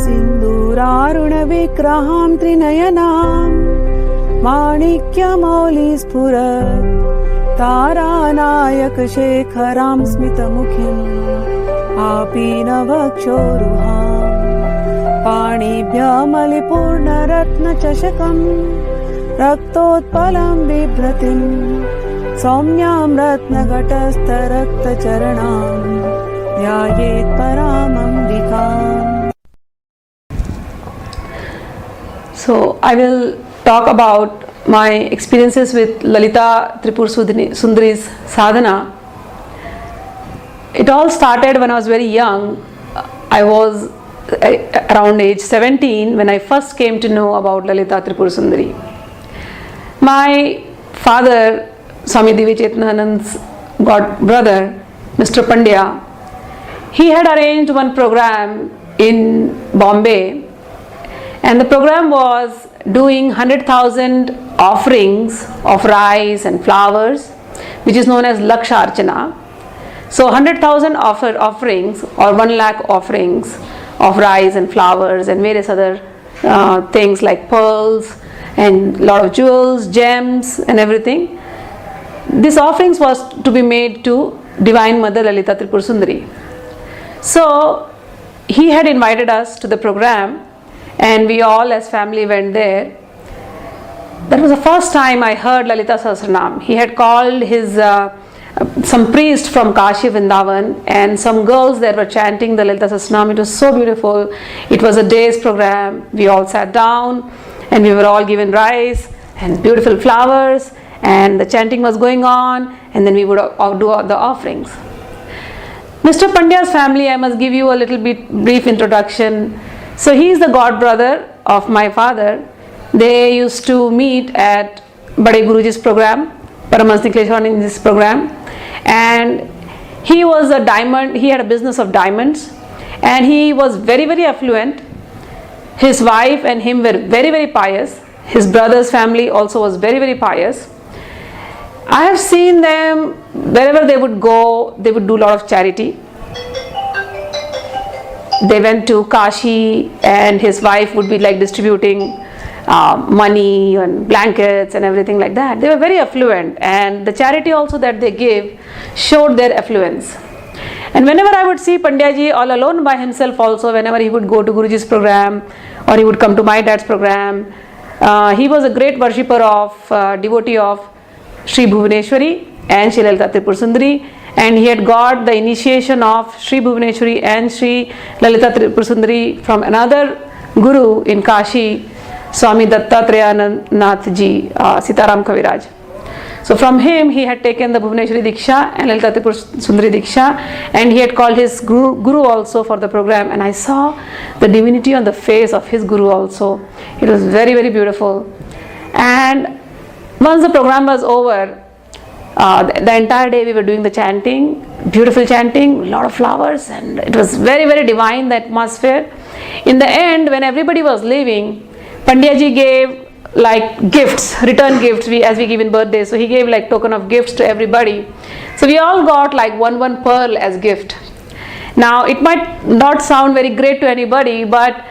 सिन्दूरारुणविग्रहां त्रिनयनां माणिक्यमौलिस्फुरत् तारानायकशेखरां स्मितमुखीम् आपीनवक्षोरुहाम् पाणिभ्यमलिपूर्णरत्नचषकम् रक्तोत्पलं बिभ्रतिम् सौम्यां रत्नघटस्थरक्तचरणां ध्यायेत् परामम्बिकाम्. So I will talk about my experiences with Lalita Tripurasundari's sadhana. It all started when I was very young. I was around age 17 when I first came to know about Lalita Tripurasundari. My father, Swami Divyachetananand's god brother, Mr. Pandya, he had arranged one program in Bombay, and the program was doing 100,000 offerings of rice and flowers, which is known as Laksha Archana. So 100,000 offerings or 1 lakh offerings of rice and flowers and various other things like pearls and lot of jewels, gems and everything. This offerings was to be made to Divine Mother Lalita Tripurasundari. So he had invited us to the program and we all as family went there. That was the first time I heard Lalita Sahasranam. He had called his some priest from Kashi Vrindavan and some girls there were chanting the Lalita Sahasranam. It was so beautiful. It was a day's program. We all sat down and we were all given rice and beautiful flowers and the chanting was going on and then we would do the offerings. Mr. Pandya's family, I must give you a little bit brief introduction. So he is the god brother of my father. They used to meet at Bade Guruji's program, Paramahansa Nikhilesh program, and he was a diamond, he had a business of diamonds and he was very, very affluent. His wife and him were very, very pious. His brother's family also was very, very pious. I have seen them, wherever they would go, they would do a lot of charity. They went to Kashi and his wife would be like distributing money and blankets and everything like that. They were very affluent and the charity also that they gave showed their affluence. And whenever I would see Pandyaji all alone by himself also, whenever he would go to Guruji's program or he would come to my dad's program, he was a great worshipper of, devotee of Shri Bhuvaneshwari and Shri Lalita Tripurasundari, and he had got the initiation of Shri Bhuvaneshwari and Shri Lalita Tripurasundari from another guru in Kashi, Swami Dattatrayanath ji, Sitaram Kaviraj. So from him he had taken the Bhuvaneshwari deeksha and Lalita Tripurasundari deeksha, and he had called his guru also for the program, and I saw the divinity on the face of his guru also. It was very, very beautiful. And once the program was over, the entire day we were doing the chanting, beautiful chanting, a lot of flowers, and it was very, very divine, the atmosphere. In the end, when everybody was leaving, Pandyaji gave like gifts, return gifts, as we give in birthdays. So he gave like token of gifts to everybody. So we all got like one pearl as gift. Now it might not sound very great to anybody, but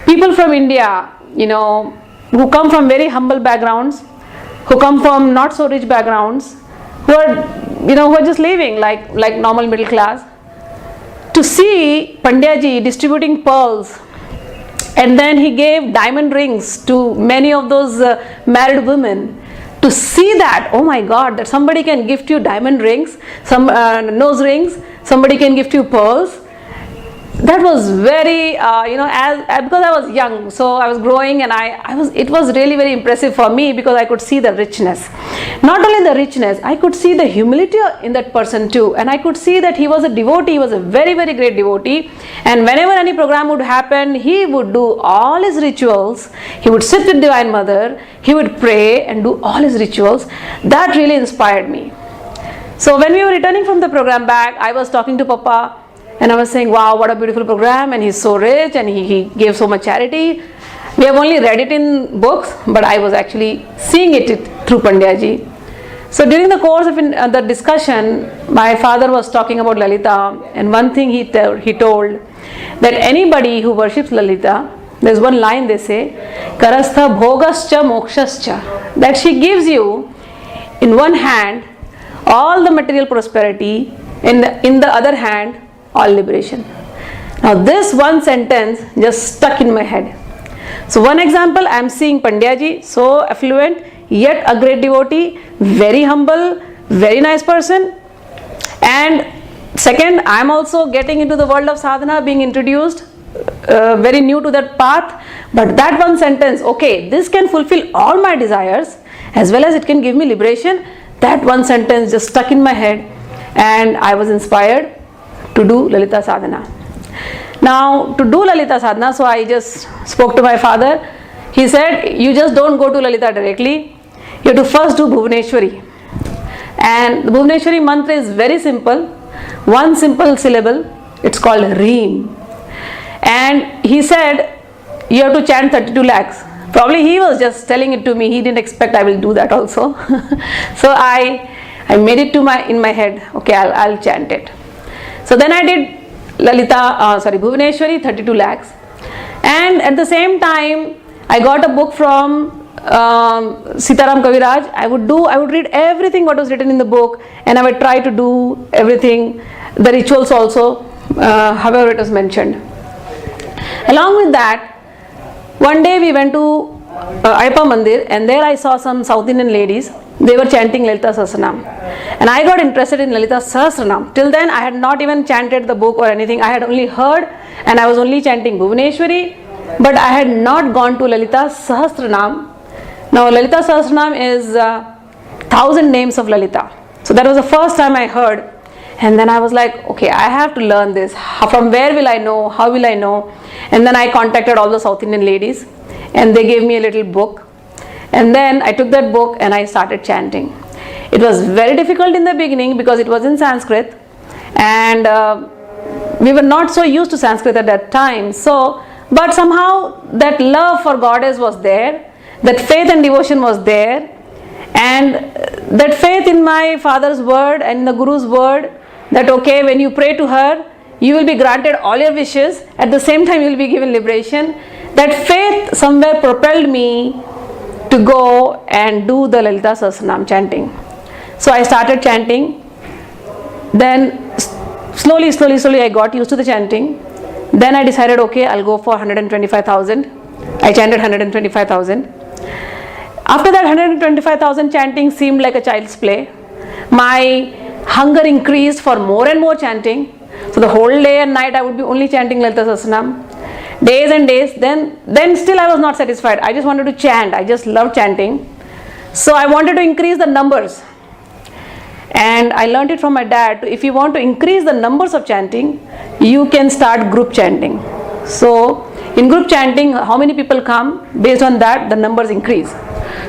people from India, who come from very humble backgrounds, who come from not so rich backgrounds, who are just living like normal middle class, to see Pandyaji distributing pearls, and then he gave diamond rings to many of those married women. To see that, oh my God, that somebody can gift you diamond rings, some nose rings, somebody can gift you pearls. That was very, because I was young, so I was growing, and it was really very impressive for me because I could see the richness. Not only the richness, I could see the humility in that person too, and I could see that he was a devotee, he was a very, very great devotee, and whenever any program would happen, he would do all his rituals, he would sit with Divine Mother, he would pray and do all his rituals. That really inspired me. So when we were returning from the program back, I was talking to Papa, and I was saying, wow, what a beautiful program, and he's so rich, and he gave so much charity. We have only read it in books, but I was actually seeing it through Pandyaji. So during the course of the discussion, my father was talking about Lalita, and one thing he told, that anybody who worships Lalita, there's one line they say, Karastha bhogascha mokshascha, that she gives you in one hand all the material prosperity, in the other hand all liberation. Now this one sentence just stuck in my head. So one example, I am seeing Pandyaji, so affluent, yet a great devotee, very humble, very nice person. And second, I am also getting into the world of sadhana, being introduced, very new to that path. But that one sentence, okay, this can fulfill all my desires as well as it can give me liberation. That one sentence just stuck in my head and I was inspired to do Lalita sadhana. Now to do Lalita sadhana, so I just spoke to my father. He said, you just don't go to Lalita directly. You have to first do Bhuvaneshwari. And the Bhuvaneshwari mantra is very simple. One simple syllable. It's called Reem. And he said, you have to chant 32 lakhs. Probably he was just telling it to me. He didn't expect I will do that also. So I made it in my head. Okay, I'll chant it. So then I did Bhuvaneshwari 32 lakhs. And at the same time, I got a book from Sitaram Kaviraj. I would read everything what was written in the book, and I would try to do everything, the rituals also, however it was mentioned. Along with that, one day we went to Ayappa Mandir, and there I saw some South Indian ladies. They were chanting Lalita Sahasranam, and I got interested in Lalita Sahasranam. Till then I had not even chanted the book or anything. I had only heard, and I was only chanting Bhuvaneshwari, but I had not gone to Lalita Sahasranam. Now Lalita Sahasranam is 1,000 names of Lalita. So that was the first time I heard, and then I was like, okay, I have to learn this. From where will I know? How will I know? And then I contacted all the South Indian ladies, and they gave me a little book. And then I took that book and I started chanting. It was very difficult in the beginning because it was in Sanskrit, and we were not so used to Sanskrit at that time. But somehow that love for Goddess was there, that faith and devotion was there, and that faith in my father's word and in the Guru's word, that okay, when you pray to her, you will be granted all your wishes, at the same time you will be given liberation. That faith somewhere propelled me to go and do the Lalita Sahasranam chanting. So I started chanting. Then slowly I got used to the chanting. Then I decided, okay, I'll go for 125,000. I chanted 125,000. After that 125,000 chanting seemed like a child's play. My hunger increased for more and more chanting. So the whole day and night I would be only chanting Lalita Sahasranam. Days and days. Then still I was not satisfied. I just wanted to chant. I just loved chanting. So I wanted to increase the numbers. And I learned it from my dad. If you want to increase the numbers of chanting, you can start group chanting. So in group chanting, how many people come, based on that the numbers increase.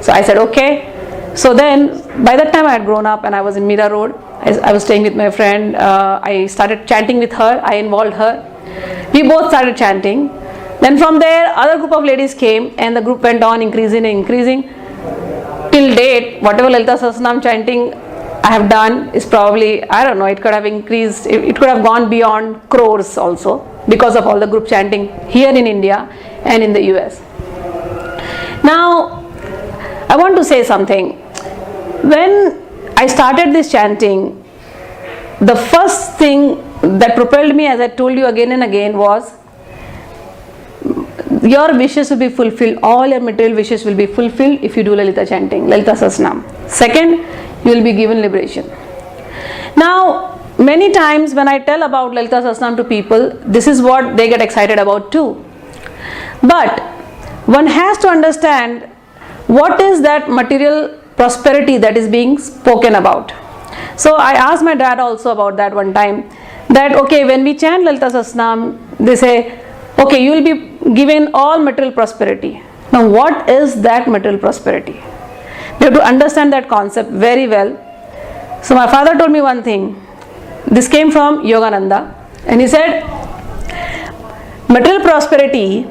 So I said okay. So then by that time I had grown up and I was in Mira Road. I was staying with my friend. I started chanting with her. I involved her. We both started chanting. Then from there other group of ladies came and the group went on increasing and increasing. Till date, whatever Lalita Sahasranam chanting I have done is probably, I don't know, it could have increased, it could have gone beyond crores also, because of all the group chanting here in India and in the US. Now I want to say something. When I started this chanting, the first thing that propelled me, as I told you again and again, was your wishes will be fulfilled. All your material wishes will be fulfilled if you do Lalita chanting, Lalita Sahasranam. Second, you will be given liberation. Now, many times when I tell about Lalita Sahasranam to people, this is what they get excited about too. But one has to understand what is that material prosperity that is being spoken about. So I asked my dad also about that one time, that okay, when we chant Lalita Sahasranam, they say, okay, you will be given all material prosperity. Now what is that material prosperity? You have to understand that concept very well. So my father told me one thing. This came from Yogananda, and he said, material prosperity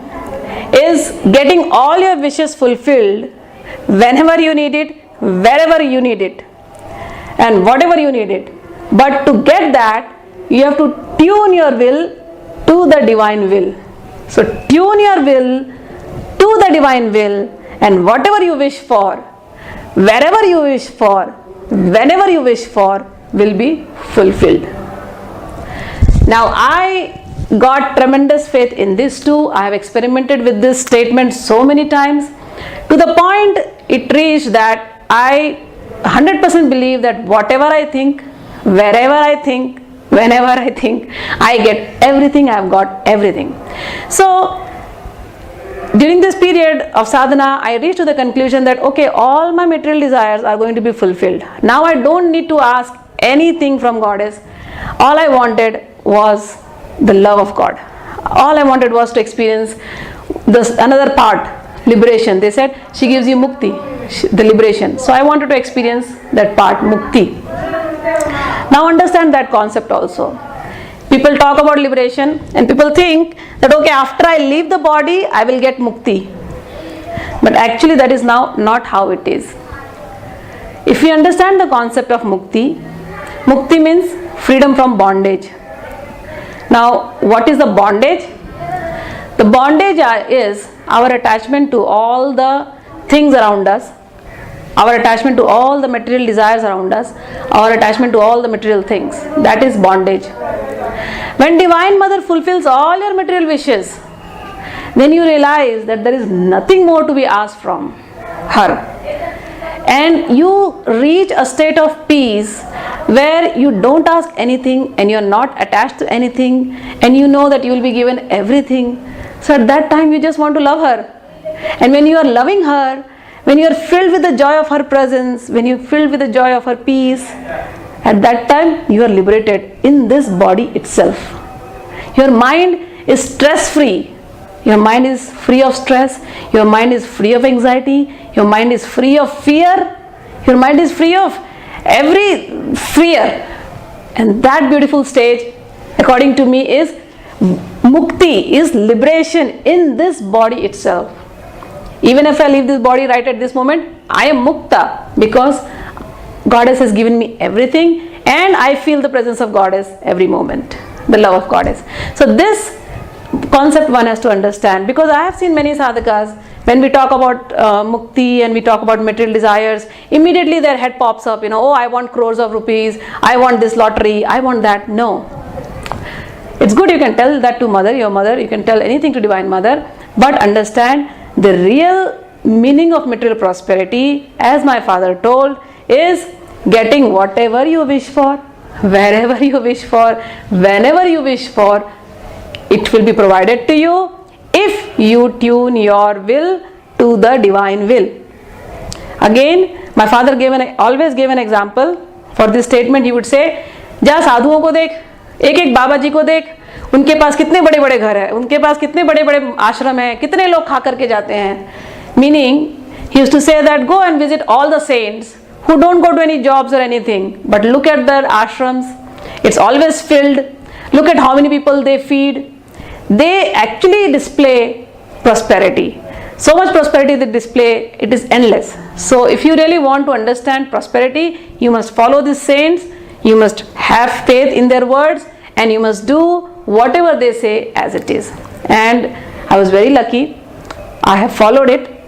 is getting all your wishes fulfilled whenever you need it, wherever you need it, and whatever you need it. But to get that, you have to tune your will to the divine will. So tune your will to the divine will, and whatever you wish for, wherever you wish for, whenever you wish for, will be fulfilled. Now I got tremendous faith in this too. I have experimented with this statement so many times, to the point it reached that I 100% believe that whatever I think, wherever I think, whenever I think, I get everything, I have got everything. So during this period of sadhana, I reached to the conclusion that okay, all my material desires are going to be fulfilled. Now I don't need to ask anything from Goddess. All I wanted was the love of God. All I wanted was to experience this another part, liberation. They said she gives you mukti, the liberation. So I wanted to experience that part, mukti. Now understand that concept also. People talk about liberation and people think that okay, after I leave the body, I will get mukti. But actually that is now not how it is. If you understand the concept of mukti, mukti means freedom from bondage. Now what is the bondage? The bondage is our attachment to all the things around us, our attachment to all the material desires around us, our attachment to all the material things. That is bondage. When Divine Mother fulfills all your material wishes, then you realize that there is nothing more to be asked from her. And you reach a state of peace where you don't ask anything and you're not attached to anything, and you know that you will be given everything. So at that time you just want to love her. And when you are loving her, when you are filled with the joy of her presence, when you are filled with the joy of her peace, at that time you are liberated in this body itself. Your mind is stress free. Your mind is free of stress. Your mind is free of anxiety. Your mind is free of fear. Your mind is free of every fear. And that beautiful stage, according to me, is mukti, is liberation in this body itself. Even if I leave this body right at this moment, I am mukta, because Goddess has given me everything and I feel the presence of Goddess every moment, the love of Goddess. So this concept one has to understand, because I have seen many sadhakas, when we talk about mukti and we talk about material desires, immediately their head pops up, oh, I want crores of rupees, I want this lottery, I want that. No. It's good you can tell that to mother, your mother, you can tell anything to Divine Mother, but understand the real meaning of material prosperity, as my father told, is getting whatever you wish for, wherever you wish for, whenever you wish for. It will be provided to you if you tune your will to the divine will. Again, my father always gave an example for this statement. He would say, जा साधुओं को देख, एक एक बाबा जी को देख, उनके पास कितने बड़े बड़े घर हैं, उनके पास कितने बड़े बड़े आश्रम हैं, कितने लोग खा करके जाते हैं. Meaning, he used to say that go and visit all the saints who don't go to any jobs or anything, but look at their ashrams, it's always filled. Look at how many people they feed. They actually display prosperity. So much prosperity they display, it is endless. So if you really want to understand prosperity, you must follow these saints, you must have faith in their words, and you must do whatever they say as it is. And I was very lucky. I have followed it,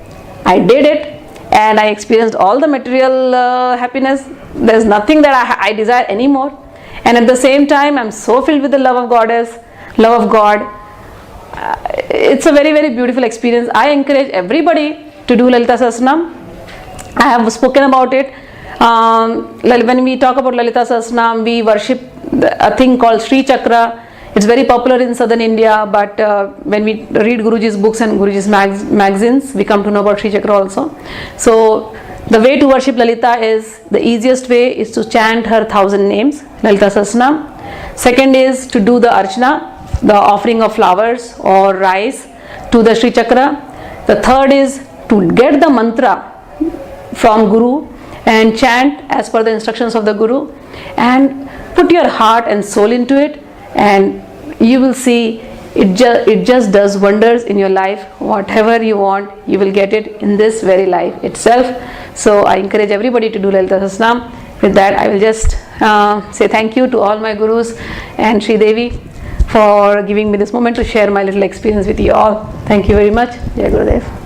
I did it, and I experienced all the material happiness. There's nothing that I desire anymore. And at the same time, I'm so filled with the love of Goddess, love of God. It's a very, very beautiful experience. I encourage everybody to do Lalita Sahasranam. I have spoken about it. When we talk about Lalita Sahasranam, we worship a thing called Sri Chakra. It's very popular in southern India, but when we read Guruji's books and Guruji's magazines, we come to know about Sri Chakra also. So the way to worship Lalita is, the easiest way is to chant her 1,000 names, Lalita Sahasranam. Second is to do the archana, the offering of flowers or rice to the Sri Chakra. The third is to get the mantra from Guru and chant as per the instructions of the Guru, and put your heart and soul into it, and you will see it just does wonders in your life. Whatever you want, you will get it in this very life itself. So I encourage everybody to do Lalita Sahasranam. With that, I will just say thank you to all my Gurus and Sri Devi for giving me this moment to share my little experience with you all. Thank you very much. Jai Gurudev.